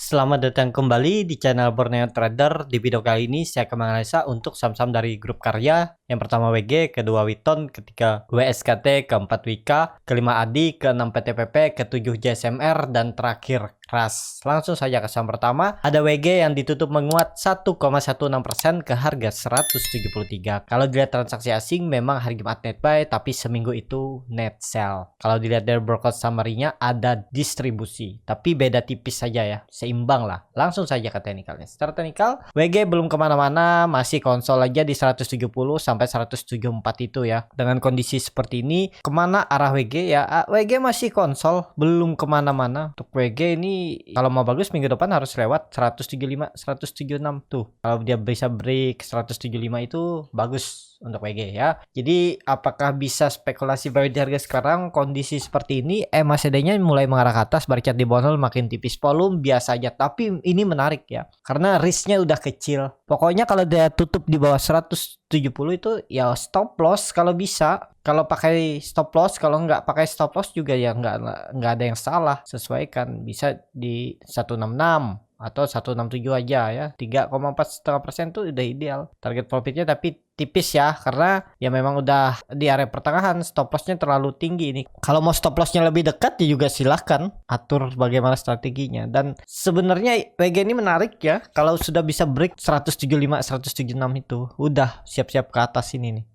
Selamat datang kembali di channel Borneo Trader. Di video kali ini saya akan menganalisa untuk saham-saham dari grup karya. Yang pertama WG, kedua Witon, ketiga WSKT, keempat Wika, kelima Adi, keenam PTPP, ketujuh JSMR, dan terakhir Kras. Langsung saja ke saham pertama. Ada WG yang ditutup menguat 1,16% ke harga 173. Kalau dilihat transaksi asing memang hari Jumat net buy, tapi seminggu itu net sell. Kalau dilihat dari broker summary-nya ada distribusi, tapi beda tipis saja ya, seimbang lah. Langsung saja ke teknikalnya. Secara teknikal, WG belum kemana-mana, masih konsol aja di 170 sampai 174 itu ya. Dengan kondisi seperti ini, kemana arah WG ya? WG masih konsol, belum kemana-mana. Untuk WG ini kalau mau bagus minggu depan harus lewat 175, 176 tuh. Kalau dia bisa break 175 itu bagus untuk WG ya. Jadi apakah bisa spekulasi buy di harga sekarang kondisi seperti ini? MACD-nya mulai mengarah ke atas, barikat di bawah makin tipis, volume biasa aja. Tapi ini menarik ya, karena risknya udah kecil. Pokoknya kalau dia tutup di bawah 170 itu ya stop loss kalau bisa. Kalau pakai stop loss, kalau nggak pakai stop loss juga ya nggak ada yang salah. Sesuaikan, bisa di 166 atau 167 aja ya. 3,4% tuh udah ideal. Target profitnya tapi tipis ya, karena ya memang udah di area pertengahan, stop lossnya terlalu tinggi ini. Kalau mau stop lossnya lebih dekat ya juga silahkan atur bagaimana strateginya. Dan sebenarnya WG ini menarik ya, kalau sudah bisa break 175 176 itu udah siap-siap ke atas ini nih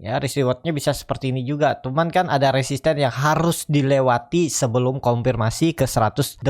ya, risk rewardnya bisa seperti ini juga. Cuman kan ada resisten yang harus dilewati sebelum konfirmasi ke 184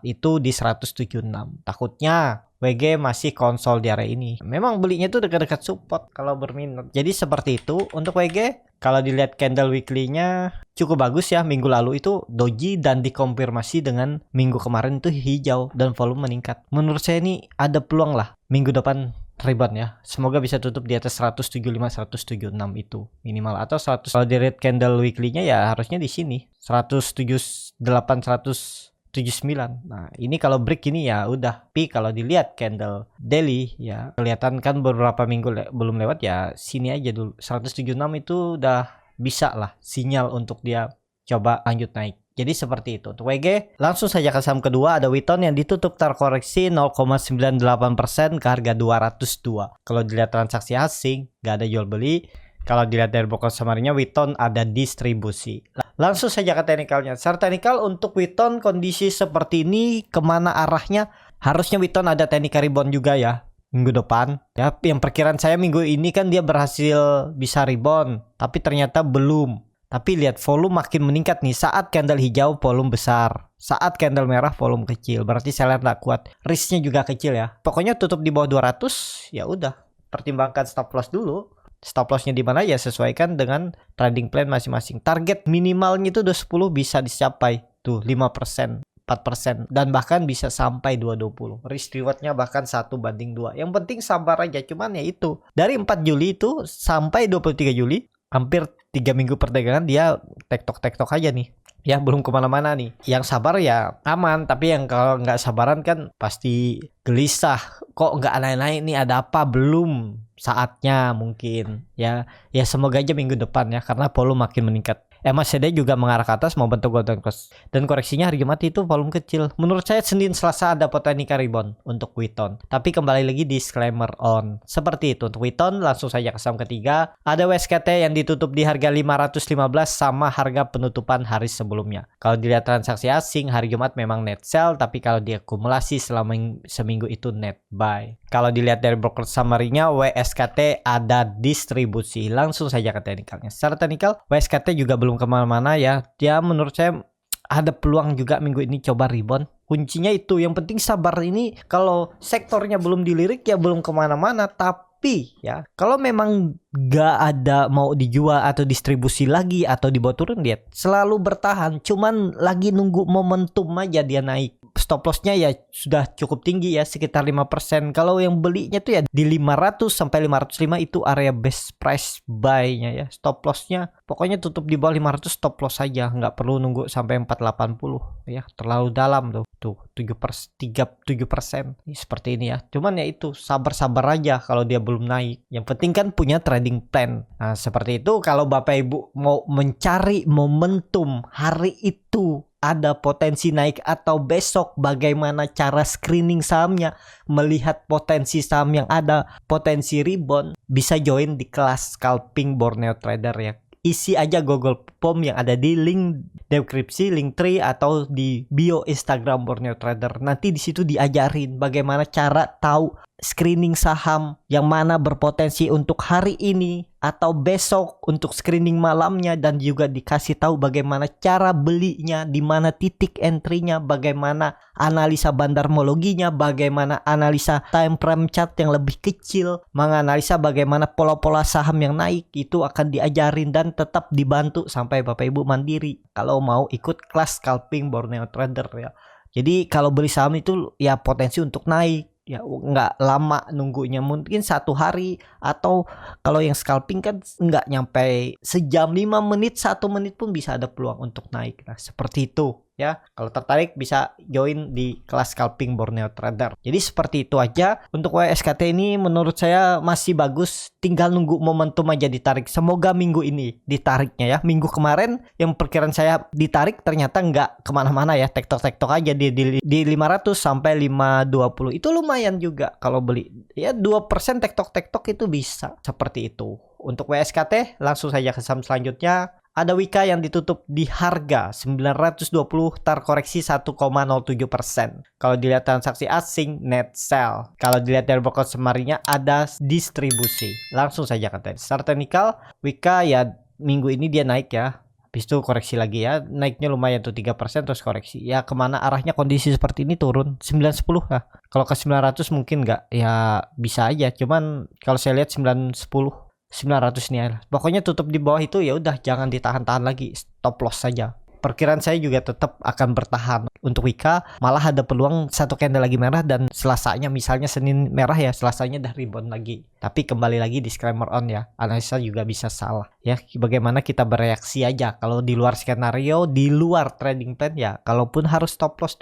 itu di 176. Takutnya WG masih konsol di area ini. Memang belinya tuh dekat-dekat support kalau berminat. Jadi seperti itu untuk WG. Kalau dilihat candle weekly-nya cukup bagus ya. Minggu lalu itu doji dan dikonfirmasi dengan minggu kemarin itu hijau dan volume meningkat. Menurut saya ini ada peluang lah minggu depan rebound ya. Semoga bisa tutup di atas 175 176 itu minimal, atau 100. Kalau dilihat candle weekly-nya ya harusnya di sini 178 179. Nah, ini kalau break ini ya udah. Tapi kalau dilihat candle daily ya kelihatan kan beberapa minggu belum lewat ya, sini aja dulu. 176 itu udah bisa lah sinyal untuk dia coba lanjut naik. Jadi seperti itu. Untuk WG, langsung saja ke saham kedua ada Witon yang ditutup terkoreksi 0,98% ke harga 202. Kalau dilihat transaksi asing, nggak ada jual beli. Kalau dilihat dari broker summary-nya, Witon ada distribusi. Langsung saja ke teknikalnya. Secara teknikal untuk Witon kondisi seperti ini kemana arahnya? Harusnya Witon ada teknikal rebound juga ya minggu depan. Ya, yang perkiraan saya minggu ini kan dia berhasil bisa rebound, tapi ternyata belum. Tapi lihat volume makin meningkat nih. Saat candle hijau volume besar, saat candle merah volume kecil. Berarti saya lihat nggak kuat. Risknya juga kecil ya. Pokoknya tutup di bawah 200 ya udah. Pertimbangkan stop loss dulu. Stop lossnya di mana ya sesuaikan dengan trading plan masing-masing. Target minimalnya itu udah 10 bisa dicapai. Tuh 5%, 4%, dan bahkan bisa sampai 220. Risk rewardnya bahkan 1:2. Yang penting sabar aja. Cuman ya itu, dari 4 Juli itu sampai 23 Juli hampir 3 minggu perdagangan dia tektok aja nih. Ya belum kemana-mana nih. Yang sabar ya aman, tapi yang kalau nggak sabaran kan pasti gelisah. Kok nggak naik-naik nih, ada apa? Belum saatnya mungkin ya. Ya semoga aja minggu depan ya, karena volume makin meningkat. MACD juga mengarah ke atas mau bentuk golden cross, dan koreksinya hari Jumat itu volume kecil. Menurut saya Senin Selasa ada potensi rebound untuk Witon, tapi kembali lagi disclaimer on. Seperti itu untuk Witon. Langsung saja ke saham ketiga ada WSKT yang ditutup di harga 515 sama harga penutupan hari sebelumnya. Kalau dilihat transaksi asing hari Jumat memang net sell, tapi kalau diakumulasi selama seminggu itu net buy. Kalau dilihat dari broker summary-nya, WSKT ada distribusi. Langsung saja ke teknikalnya. Secara teknikal WSKT juga belum kemana-mana ya. Dia menurut saya ada peluang juga minggu ini coba rebound. Kuncinya itu, yang penting sabar. Ini kalau sektornya belum dilirik ya belum kemana-mana. Tapi ya kalau memang gak ada mau dijual atau distribusi lagi atau dibawa turun, dia selalu bertahan. Cuman lagi nunggu momentum aja dia naik. Stop lossnya ya sudah cukup tinggi ya, sekitar 5%. Kalau yang belinya tuh ya di 500 sampai 505 itu area best price buy-nya ya. Stop lossnya pokoknya tutup di bawah 500, stop loss saja, nggak perlu nunggu sampai 480 ya, terlalu dalam tuh 7%. Seperti ini ya. Cuman ya itu, sabar-sabar aja kalau dia belum naik. Yang penting kan punya trading plan. Nah seperti itu. Kalau Bapak Ibu mau mencari momentum hari itu ada potensi naik atau besok bagaimana cara screening sahamnya, melihat potensi saham yang ada, potensi rebound, bisa join di kelas scalping Borneo Trader ya. Isi aja Google Form yang ada di link deskripsi, link tree atau di bio Instagram Borneo Trader. Nanti di situ diajarin bagaimana cara tahu screening saham yang mana berpotensi untuk hari ini atau besok untuk screening malamnya, dan juga dikasih tahu bagaimana cara belinya, di mana titik entry-nya, bagaimana analisa bandarmologinya, bagaimana analisa time frame chart yang lebih kecil, menganalisa bagaimana pola-pola saham yang naik. Itu akan diajarin dan tetap dibantu sampai Bapak Ibu mandiri kalau mau ikut kelas scalping Borneo Trader ya. Jadi kalau beli saham itu ya potensi untuk naik ya, nggak lama nunggunya, mungkin 1 hari, atau kalau yang scalping kan nggak nyampe sejam, 5 menit, 1 menit pun bisa ada peluang untuk naik. Nah seperti itu ya, kalau tertarik bisa join di kelas scalping Borneo Trader. Jadi seperti itu aja untuk WSKT ini, menurut saya masih bagus, tinggal nunggu momentum aja ditarik. Semoga minggu ini ditariknya ya. Minggu kemarin yang perkiraan saya ditarik ternyata nggak kemana-mana ya, tektok-tektok aja di 500 sampai 520. Itu lumayan juga kalau beli ya, 2% tektok-tektok itu bisa seperti itu. Untuk WSKT langsung saja ke saham selanjutnya. Ada Wika yang ditutup di harga 920, terkoreksi 1,07%. Kalau dilihat transaksi asing, net sell. Kalau dilihat dari broker semarinya, ada distribusi. Langsung saja ke chart technical. Wika ya minggu ini dia naik ya. Habis itu koreksi lagi ya. Naiknya lumayan tuh 3%, terus koreksi. Ya kemana arahnya kondisi seperti ini, turun 910 lah. Kalau ke 900 mungkin nggak, ya bisa aja. Cuman kalau saya lihat 900 nih ya. Pokoknya tutup di bawah itu ya udah, jangan ditahan-tahan lagi, stop loss saja. Perkiraan saya juga tetap akan bertahan untuk Wika, malah ada peluang satu candle lagi merah dan Selasanya, misalnya Senin merah ya, Selasanya dah rebound lagi. Tapi kembali lagi disclaimer on ya, analisa juga bisa salah ya. Bagaimana kita bereaksi aja. Kalau di luar skenario, di luar trading plan ya, kalaupun harus stop loss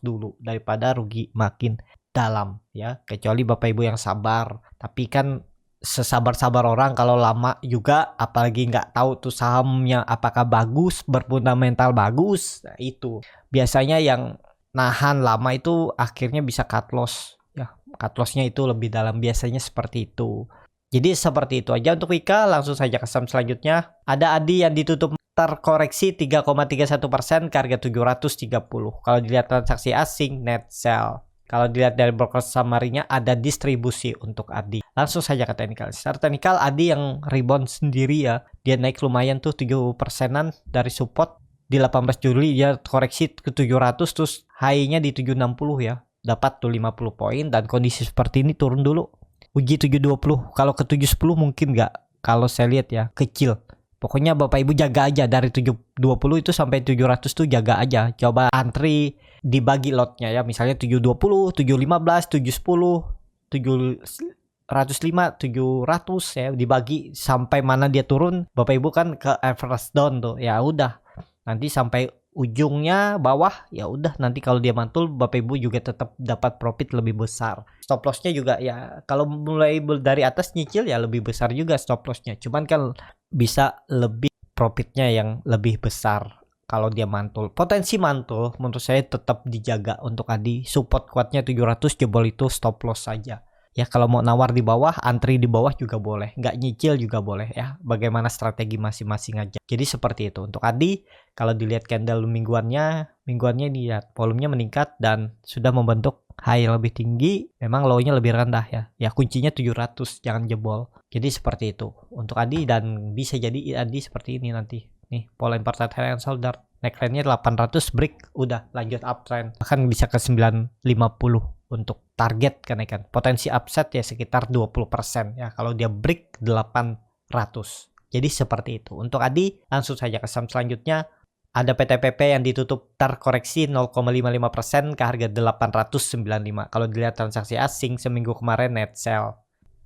dulu daripada rugi makin dalam ya. Kecuali Bapak Ibu yang sabar, tapi kan sesabar-sabar orang kalau lama juga, apalagi nggak tahu tuh sahamnya apakah bagus, berfundamental bagus. Nah itu biasanya yang nahan lama itu akhirnya bisa cut loss ya, cut lossnya itu lebih dalam, biasanya seperti itu. Jadi seperti itu aja untuk Wika. Langsung saja ke saham selanjutnya. Ada Adi yang ditutup terkoreksi 3,31% ke harga 730. Kalau dilihat transaksi asing, net sell. Kalau dilihat dari broker samarinya, ada distribusi untuk Adi. Langsung saja ke technical. Secara technical, Adi yang rebound sendiri ya. Dia naik lumayan tuh 7%-an dari support. Di 18 Juli dia koreksi ke 700, terus high-nya di 760 ya. Dapat tuh 50 poin, dan kondisi seperti ini turun dulu. Uji 720. Kalau ke 710 mungkin nggak. Kalau saya lihat ya, kecil. Pokoknya Bapak Ibu jaga aja dari 720 itu sampai 700 tuh jaga aja. Coba antri, dibagi lotnya ya. Misalnya 720, 715, 710, 705, 700 ya, dibagi sampai mana dia turun. Bapak Ibu kan ke average down tuh. Ya udah. Nanti sampai ujungnya bawah ya udah, nanti kalau dia mantul Bapak Ibu juga tetap dapat profit lebih besar. Stop lossnya juga ya, kalau mulai dari atas nyicil ya lebih besar juga stop lossnya, cuman kan bisa lebih profitnya yang lebih besar kalau dia mantul. Potensi mantul menurut saya tetap dijaga untuk Adi. Support kuatnya 700, jebol itu stop loss saja ya. Kalau mau nawar di bawah, antri di bawah juga boleh, nggak nyicil juga boleh ya, bagaimana strategi masing-masing aja. Jadi seperti itu untuk Adi. Kalau dilihat candle mingguannya lihat volumenya meningkat dan sudah membentuk high lebih tinggi, memang low-nya lebih rendah ya. Ya kuncinya 700, jangan jebol. Jadi seperti itu untuk Adi, dan bisa jadi Adi seperti ini nanti. Nih, pola important high and shoulder. Neckline-nya 800, break, udah lanjut uptrend. Bahkan bisa ke 950 untuk target kenaikan. Potensi upside ya sekitar 20% ya kalau dia break 800. Jadi seperti itu. Untuk Adi, langsung saja ke saham selanjutnya. Ada PTPP yang ditutup terkoreksi 0,55% ke harga 895. Kalau dilihat transaksi asing seminggu kemarin net sell.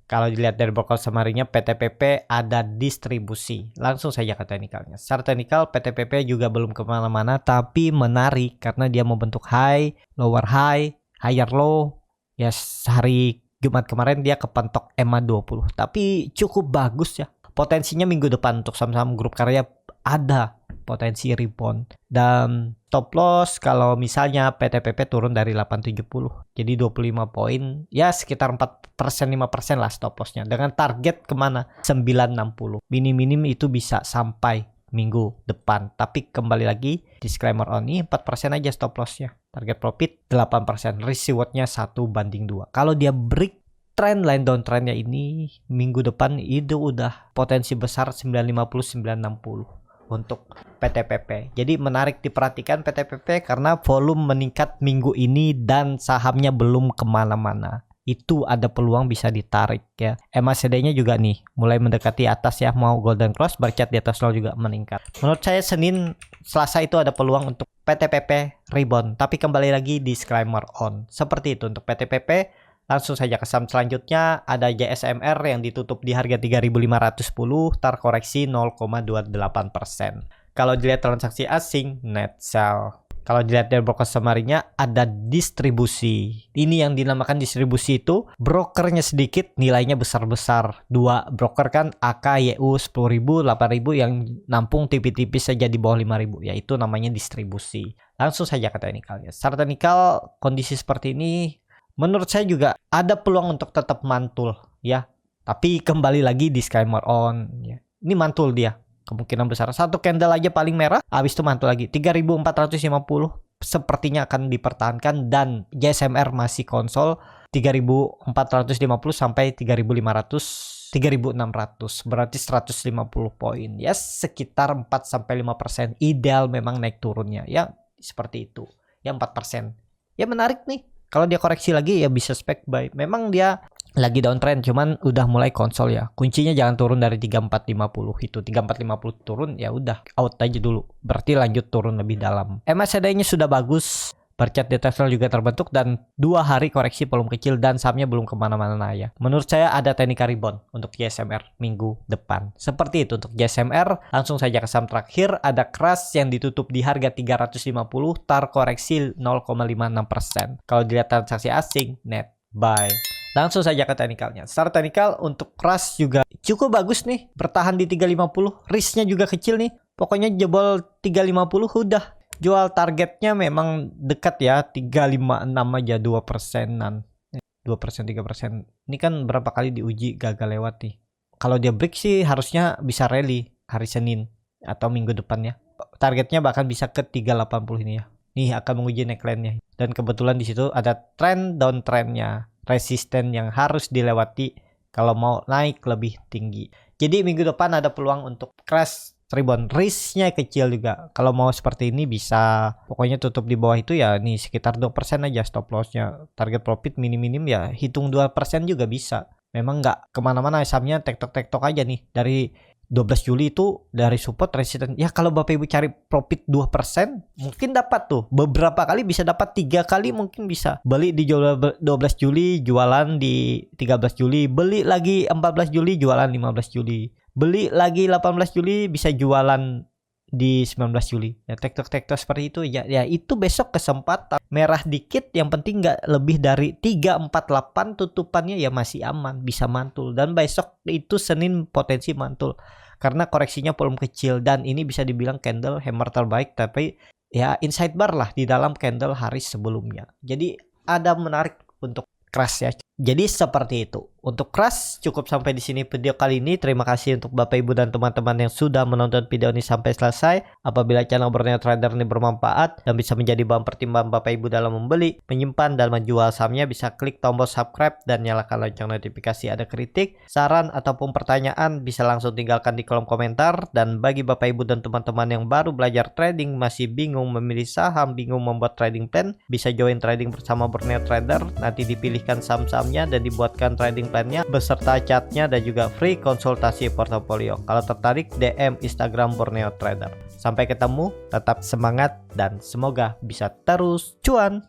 Kalau dilihat dari broker samarinya, PTPP ada distribusi. Langsung saja ke teknikalnya. Secara teknikal PTPP juga belum kemana-mana, tapi menarik karena dia membentuk high, lower high, higher low. Ya hari Jumat kemarin dia kepentok EMA 20. Tapi cukup bagus ya. Potensinya minggu depan untuk saham-saham grup karya ada. potensi rebound. Dan stop loss kalau misalnya PTPP turun dari 870, jadi 25 poin, ya sekitar 4% 5% lah stop lossnya, dengan target kemana 960. Minim-minim itu bisa sampai minggu depan, tapi kembali lagi disclaimer on ini 4% aja stop lossnya, target profit 8%, risk rewardnya 1:2. Kalau dia break trend line downtrendnya ini minggu depan itu udah potensi besar 950 960 untuk PTPP. Jadi menarik diperhatikan PTPP karena volume meningkat minggu ini dan sahamnya belum kemana-mana. Itu ada peluang bisa ditarik ya. MACD-nya juga nih mulai mendekati atas ya, mau golden cross, bercat di atas 0 juga meningkat. Menurut saya Senin Selasa itu ada peluang untuk PTPP rebound, tapi kembali lagi disclaimer on. Seperti itu untuk PTPP. Langsung saja ke saham selanjutnya, ada JSMR yang ditutup di harga 3.510, terkoreksi 0,28%. Kalau dilihat transaksi asing, net sell. Kalau dilihat dari broker summary-nya, ada distribusi. Ini yang dinamakan distribusi itu, brokernya sedikit, nilainya besar-besar. Dua broker kan, AK, YU 10.000, 8.000 yang nampung tipis-tipis saja di bawah 5.000. Ya itu namanya distribusi. Langsung saja ke teknikalnya. Secara teknikal, kondisi seperti ini, menurut saya juga ada peluang untuk tetap mantul ya. Tapi kembali lagi disclaimer on ya. Ini mantul dia. Kemungkinan besar satu candle aja paling merah, habis itu mantul lagi 3.450 sepertinya akan dipertahankan, dan JSMR masih konsol 3.450 sampai 3.500 3.600, berarti 150 poin ya, sekitar 4 sampai 5%. Ideal memang naik turunnya ya, seperti itu ya, 4%. Ya menarik nih. Kalau dia koreksi lagi ya bisa spek buy. Memang dia lagi downtrend, cuman udah mulai konsol ya. Kuncinya jangan turun dari 3450 itu. 3450 turun ya udah out aja dulu. Berarti lanjut turun lebih dalam. MACD-nya sudah bagus. Bercat di Tesla juga terbentuk dan 2 hari koreksi volume kecil dan sahamnya belum kemana-mana ya. Menurut saya ada teknika rebound untuk JSMR minggu depan. Seperti itu untuk JSMR. Langsung saja ke saham terakhir, ada Crush yang ditutup di harga 350, terkoreksi 0,56%. Kalau dilihat transaksi asing, net buy. Langsung saja ke teknikalnya. Secara teknikal untuk Crush juga cukup bagus nih, bertahan di 350, risknya juga kecil nih. Pokoknya jebol 350 udah. Jual targetnya memang dekat ya, 356 aja, 2%-an. 2%, 3%. Ini kan berapa kali diuji gagal lewat nih. Kalau dia break sih harusnya bisa rally hari Senin atau minggu depannya. Targetnya bahkan bisa ke 380 ini ya. Nih akan menguji neckline-nya. Dan kebetulan di situ ada trend downtrend-nya, resisten yang harus dilewati kalau mau naik lebih tinggi. Jadi minggu depan ada peluang untuk crash rebound, risknya kecil juga. Kalau mau seperti ini bisa pokoknya tutup di bawah itu ya, nih sekitar 2% aja stop lossnya. Target profit minim-minim ya hitung 2% juga bisa. Memang nggak kemana-mana, sahamnya tektok-tektok aja nih. Dari 12 Juli itu dari support resisten. Ya kalau Bapak Ibu cari profit 2% mungkin dapat tuh. Beberapa kali bisa dapat, 3 kali mungkin bisa. Beli di 12 Juli, jualan di 13 Juli. Beli lagi 14 Juli, jualan 15 Juli. Beli lagi 18 Juli, bisa jualan di 19 Juli. Ya tektok-tektok seperti itu ya. Ya itu besok kesempatan. Merah dikit, yang penting nggak lebih dari 348 tutupannya ya masih aman, bisa mantul. Dan besok itu Senin potensi mantul. Karena koreksinya volume kecil dan ini bisa dibilang candle hammer terbaik, tapi ya inside bar lah di dalam candle hari sebelumnya. Jadi ada menarik untuk Crush ya. Jadi seperti itu. Untuk Crush cukup sampai di sini video kali ini. Terima kasih untuk Bapak Ibu dan teman-teman yang sudah menonton video ini sampai selesai. Apabila channel Borneo Trader ini bermanfaat dan bisa menjadi bahan pertimbangan Bapak Ibu dalam membeli, menyimpan dan menjual sahamnya, bisa klik tombol subscribe dan nyalakan lonceng notifikasi. Ada kritik, saran ataupun pertanyaan bisa langsung tinggalkan di kolom komentar. Dan bagi Bapak Ibu dan teman-teman yang baru belajar trading, masih bingung memilih saham, bingung membuat trading plan, bisa join trading bersama Borneo Trader. Nanti dipilihkan saham-sahamnya dan dibuatkan trading plan-nya beserta chatnya dan juga free konsultasi portofolio. Kalau tertarik, DM Instagram Borneo Trader. Sampai ketemu, tetap semangat dan semoga bisa terus cuan.